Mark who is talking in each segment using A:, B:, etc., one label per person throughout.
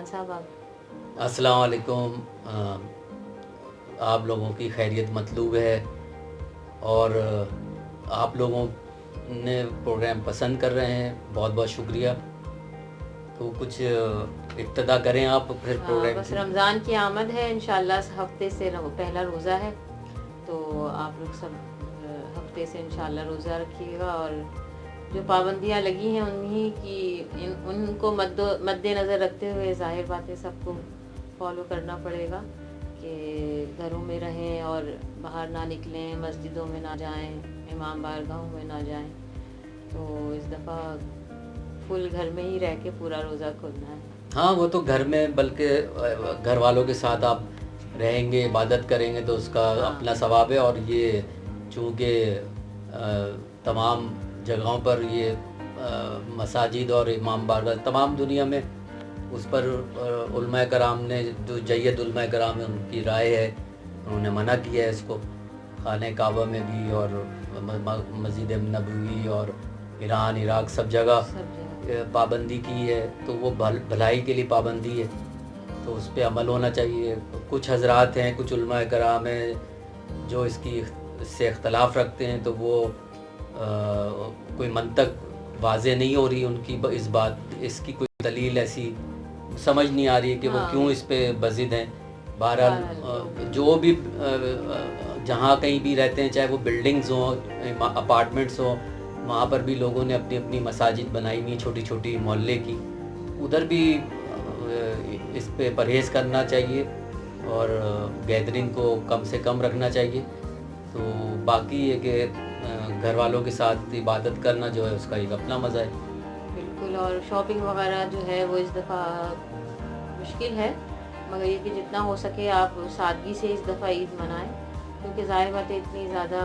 A: رمضان صاحب آپ؟
B: السلام علیکم. آپ لوگوں کی خیریت مطلوب ہے اور آپ لوگوں نے پروگرام پسند کر رہے ہیں, بہت بہت شکریہ. تو کچھ ابتدا کریں آپ پھر پروگرام
A: بس
B: سے.
A: رمضان کی آمد ہے انشاءاللہ, ہفتے سے پہلا روزہ ہے, تو آپ لوگ سب ہفتے سے انشاءاللہ روزہ رکھیے گا, اور جو پابندیاں لگی ہیں انہی کی ان کو مد نظر رکھتے ہوئے ظاہر بات ہے سب کو فالو کرنا پڑے گا کہ گھروں میں رہیں اور باہر نہ نکلیں, مسجدوں میں نہ جائیں, امام بارگاہوں میں نہ جائیں. تو اس دفعہ فل گھر میں ہی رہ کے پورا روزہ کھولنا ہے.
B: ہاں وہ تو گھر میں, بلکہ گھر والوں کے ساتھ آپ رہیں گے, عبادت کریں گے تو اس کا
A: ہاں
B: اپنا ثواب ہے. اور یہ چونکہ تمام جگہوں پر یہ مساجد اور امام بارگاہ تمام دنیا میں, اس پر علماء کرام نے جو جید علماء کرام ہے ان کی رائے ہے, انہوں نے منع کیا ہے اس کو. خانہ کعبہ میں بھی اور مسجد نبوی اور ایران عراق سب جگہ پابندی کی ہے, تو وہ بھلائی کے لیے پابندی ہے, تو اس پہ عمل ہونا چاہیے. کچھ حضرات ہیں, کچھ علماء کرام ہیں جو اس سے اختلاف رکھتے ہیں, تو وہ کوئی منطق واضح نہیں ہو رہی ان کی اس کی کوئی دلیل ایسی سمجھ نہیں آ رہی ہے کہ وہ کیوں اس پہ بضد ہیں. بہرحال جو بھی جہاں کہیں بھی رہتے ہیں, چاہے وہ بلڈنگز ہوں, اپارٹمنٹس ہوں, وہاں پر بھی لوگوں نے اپنی اپنی مساجد بنائی ہوئی چھوٹی چھوٹی محلے کی, ادھر بھی اس پہ پرہیز کرنا چاہیے اور گیدرنگ کو کم سے کم رکھنا چاہیے. تو باقی یہ کہ گھر والوں کے ساتھ عبادت کرنا جو ہے اس کا ایک اپنا مزہ ہے.
A: بالکل, اور شاپنگ وغیرہ جو ہے وہ اس دفعہ مشکل ہے, مگر یہ کہ جتنا ہو سکے آپ سادگی سے اس دفعہ عید منائیں, کیونکہ ظاہر بات ہے اتنی زیادہ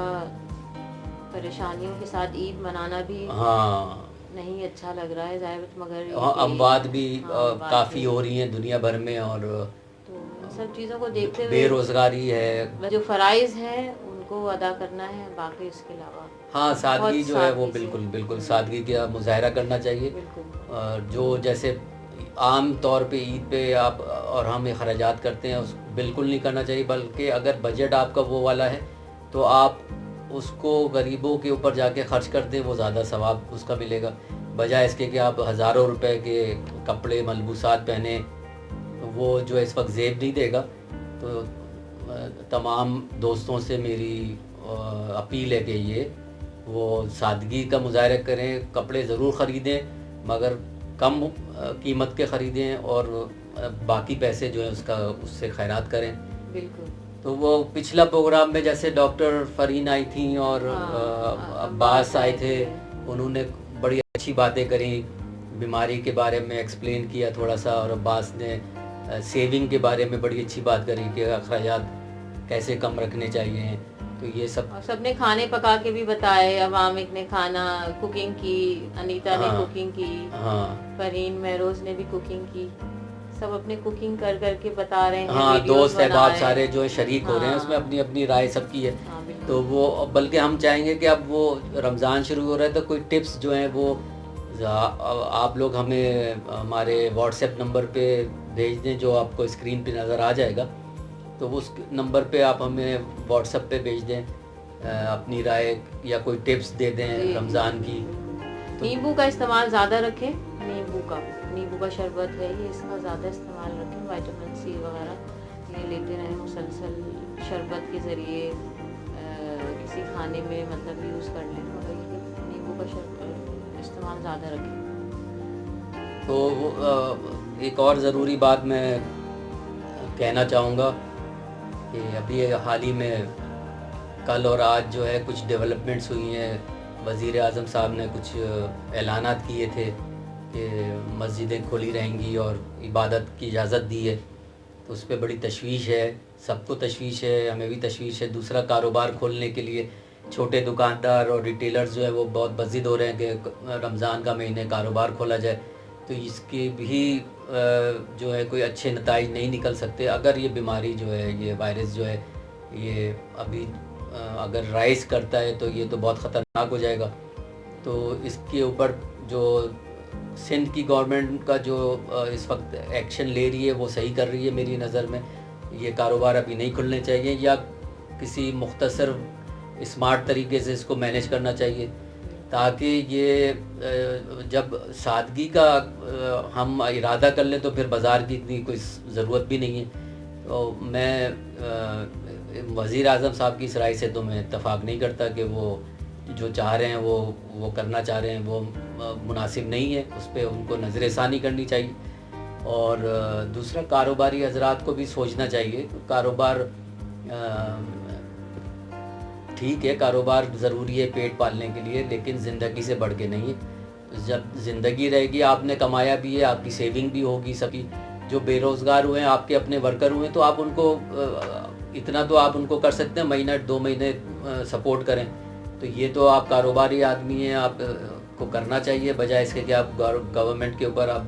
A: پریشانیوں کے ساتھ عید منانا بھی
B: ہاں
A: نہیں اچھا لگ رہا ہے ظاہر, مگر
B: اموات بھی کافی ہو رہی ہیں دنیا بھر میں, اور
A: تو ان سب چیزوں کو دیکھتے ہوئے
B: بے روزگاری ہے.
A: جو فرائض ہیں ان کو ادا کرنا ہے, باقی اس کے علاوہ
B: ہاں سادگی
A: بہت
B: جو ہے وہ
A: سادگی سے.
B: بالکل سادگی کا مظاہرہ کرنا چاہیے.
A: بالکل.
B: جو جیسے عام طور پہ عید پہ آپ اور ہم اخراجات کرتے ہیں اس بالکل نہیں کرنا چاہیے, بلکہ اگر بجٹ آپ کا وہ والا ہے تو آپ اس کو غریبوں کے اوپر جا کے خرچ کر دیں, وہ زیادہ ثواب اس کا ملے گا, بجائے اس کے کہ آپ ہزاروں روپے کے کپڑے ملبوسات پہنیں, وہ جو اس وقت زیب نہیں دے گا. تو تمام دوستوں سے میری اپیل ہے کہ یہ وہ سادگی کا مظاہرہ کریں, کپڑے ضرور خریدیں مگر کم قیمت کے خریدیں, اور باقی پیسے جو ہیں اس سے خیرات کریں.
A: بالکل.
B: تو وہ پچھلا پروگرام میں جیسے ڈاکٹر فرین آئی تھیں اور عباس آئے تھے, انہوں نے بڑی اچھی باتیں کریں, بیماری کے بارے میں ایکسپلین کیا تھوڑا سا, اور عباس نے سیونگ کے بارے میں بڑی اچھی بات کری کہ اخراجات کیسے کم رکھنے چاہیے. تو یہ
A: سب نے کھانے پکا کے بھی بتائے, عوامق نے کھانا کوکنگ کی, انیتا نے کوکنگ کی, فرین مہروز نے بھی کوکنگ کی, سب اپنے کوکنگ کر کر کے بتا رہے ہیں.
B: ہاں دوست احباب سارے جو شریک ہو رہے ہیں اس میں اپنی اپنی رائے سب کی ہے. تو وہ بلکہ ہم چاہیں گے کہ اب وہ رمضان شروع ہو رہا ہے تو کوئی ٹپس جو ہیں وہ آپ لوگ ہمیں ہمارے واٹس ایپ نمبر پہ بھیج دیں, جو آپ کو اسکرین پہ نظر آ جائے گا, تو اس نمبر پہ آپ ہمیں واٹس ایپ پہ بھیج دیں اپنی رائے, یا کوئی ٹپس دے دیں رمضان کی.
A: نیمبو کا استعمال زیادہ رکھیں, نیمبو کا شربت ہے یہ, اس کا زیادہ استعمال رکھیں. وائٹامن سی وغیرہ یہ لیتے رہیں مسلسل, شربت کے ذریعے کسی کھانے میں مطلب یوز کر لیں, مگر یہ نیمبو کا استعمال زیادہ رکھیں.
B: تو ایک اور ضروری بات میں کہنا چاہوں گا کہ ابھی حال ہی میں کل اور آج جو ہے کچھ ڈیولپمنٹس ہوئی ہیں. وزیر اعظم صاحب نے کچھ اعلانات کیے تھے کہ مسجدیں کھلی رہیں گی اور عبادت کی اجازت دی ہے, تو اس پہ بڑی تشویش ہے, سب کو تشویش ہے, ہمیں بھی تشویش ہے. دوسرا کاروبار کھولنے کے لیے چھوٹے دکاندار اور ریٹیلرز جو ہے وہ بہت بضد ہو رہے ہیں کہ رمضان کا مہینے کاروبار کھولا جائے, تو اس کے بھی جو ہے کوئی اچھے نتائج نہیں نکل سکتے اگر یہ بیماری جو ہے, یہ وائرس جو ہے, یہ ابھی اگر رائز کرتا ہے تو یہ تو بہت خطرناک ہو جائے گا. تو اس کے اوپر جو سندھ کی گورنمنٹ کا جو اس وقت ایکشن لے رہی ہے وہ صحیح کر رہی ہے میری نظر میں. یہ کاروبار ابھی نہیں کھلنے چاہیے, یا کسی مختصر اسمارٹ طریقے سے اس کو مینیج کرنا چاہیے, تاکہ یہ جب سادگی کا ہم ارادہ کر لیں تو پھر بازار کی اتنی کوئی ضرورت بھی نہیں ہے. تو میں وزیر اعظم صاحب کی اس رائے سے تو میں اتفاق نہیں کرتا کہ وہ جو چاہ رہے ہیں وہ کرنا چاہ رہے ہیں, وہ مناسب نہیں ہے. اس پہ ان کو نظر ثانی کرنی چاہیے. اور دوسرا, کاروباری حضرات کو بھی سوچنا چاہیے. کاروبار ٹھیک ہے, کاروبار ضروری ہے پیٹ پالنے کے لیے, لیکن زندگی سے بڑھ کے نہیں ہے. جب زندگی رہے گی, آپ نے کمایا بھی ہے, آپ کی سیونگ بھی ہوگی. سبھی جو بے روزگار ہوئے ہیں, آپ کے اپنے ورکر ہوئے ہیں, تو آپ ان کو اتنا تو آپ ان کو کر سکتے ہیں, مہینہ 2 مہینے سپورٹ کریں. تو یہ تو آپ کاروباری آدمی ہیں, آپ کو کرنا چاہیے, بجائے اس کے کہ آپ گورنمنٹ کے اوپر آپ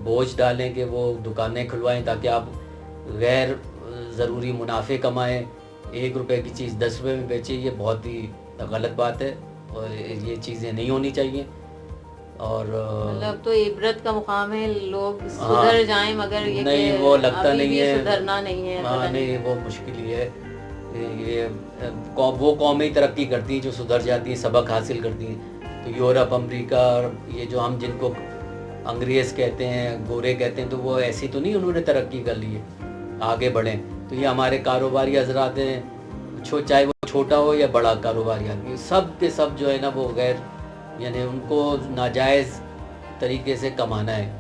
B: بوجھ ڈالیں کہ وہ دکانیں کھلوائیں تاکہ آپ غیر ضروری منافع کمائیں. 1 روپے کی چیز 10 روپے میں بیچیں, یہ بہت ہی غلط بات ہے, اور یہ چیزیں نہیں ہونی چاہیے. اور
A: مطلب تو عبرت کا مقام ہے, لوگ سدھر جائیں, مگر یہ
B: نہیں, وہ لگتا نہیں ہے,
A: سدھرنا نہیں ہے.
B: ہاں نہیں, وہ مشکل ہی ہے. یہ وہ قومیں ترقی کرتی ہیں جو سدھر جاتی ہیں, سبق حاصل کرتی ہیں. تو یورپ, امریکہ, اور یہ جو ہم جن کو انگریز کہتے ہیں, گورے کہتے ہیں, تو وہ ایسی تو نہیں انہوں نے ترقی کر لی ہے, آگے بڑھیں. تو یہ ہمارے کاروباری حضرات ہیں, چاہے وہ چھوٹا ہو یا بڑا کاروباری آدمی, سب کے سب جو ہے نا وہ غیر, یعنی ان کو ناجائز طریقے سے کمانا ہے,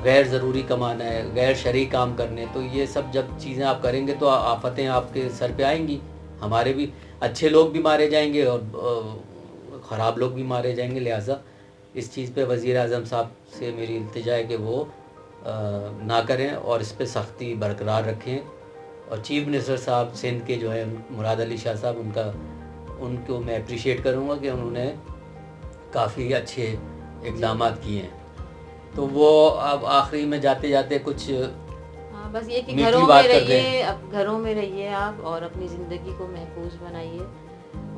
B: غیر ضروری کمانا ہے, غیر شرعی کام کرنے. تو یہ سب جب چیزیں آپ کریں گے تو آفتیں آپ کے سر پہ آئیں گی. ہمارے بھی اچھے لوگ بھی مارے جائیں گے اور خراب لوگ بھی مارے جائیں گے. لہٰذا اس چیز پہ وزیر اعظم صاحب سے میری التجا ہے کہ وہ نہ کریں اور اس پہ سختی برقرار رکھیں. اور چیف منسٹر صاحب سندھ کے جو ہیں مراد علی شاہ صاحب, ان کو میں اپریشیٹ کروں گا کہ انہوں نے کافی اچھے اقدامات کیے ہیں. تو وہ اب آخری میں جاتے جاتے کچھ
A: بس یہ کہ
B: میٹھی
A: گھروں
B: بات
A: میں
B: کر دیں.
A: رہیے, اب گھروں میں رہیے آپ, اور اپنی زندگی کو محفوظ بنائیے,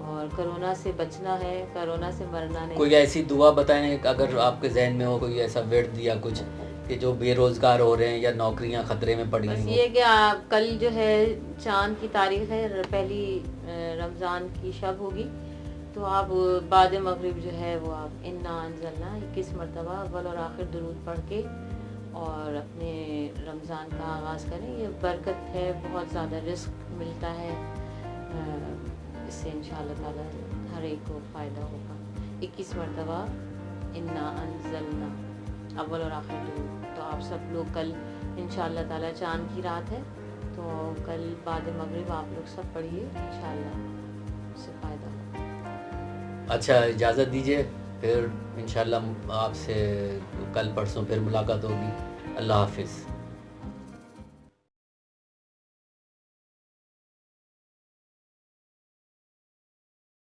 A: اور کرونا سے بچنا ہے, کرونا سے مرنا نہیں.
B: کوئی ایسی دعا بتائیں اگر آپ کے ذہن میں ہو, کوئی ایسا ورد یا کچھ, کہ جو بے روزگار ہو رہے ہیں یا نوکریاں خطرے میں پڑی ہیں.
A: بس یہ کہ کل جو ہے چاند کی تاریخ ہے, پہلی رمضان کی شب ہوگی, تو آپ بعد مغرب جو ہے وہ آپ انا انزلنا 21 مرتبہ اول اور آخر درود پڑھ کے اور اپنے رمضان کا آغاز کریں. یہ برکت ہے, بہت زیادہ رزق ملتا ہے, اس سے انشاءاللہ تعالیٰ ہر ایک کو فائدہ ہوگا. 21 مرتبہ انا انزلنا اول اور آخر درود. تو آپ سب لوگ کل انشاءاللہ تعالیٰ, چاند کی رات ہے, تو کل بعد مغرب آپ لوگ سب پڑھیے, انشاءاللہ اس سے فائدہ ہوگا.
B: اچھا, اجازت دیجیے, پھر انشاءاللہ آپ سے کل پرسوں پھر ملاقات ہوگی. اللہ حافظ.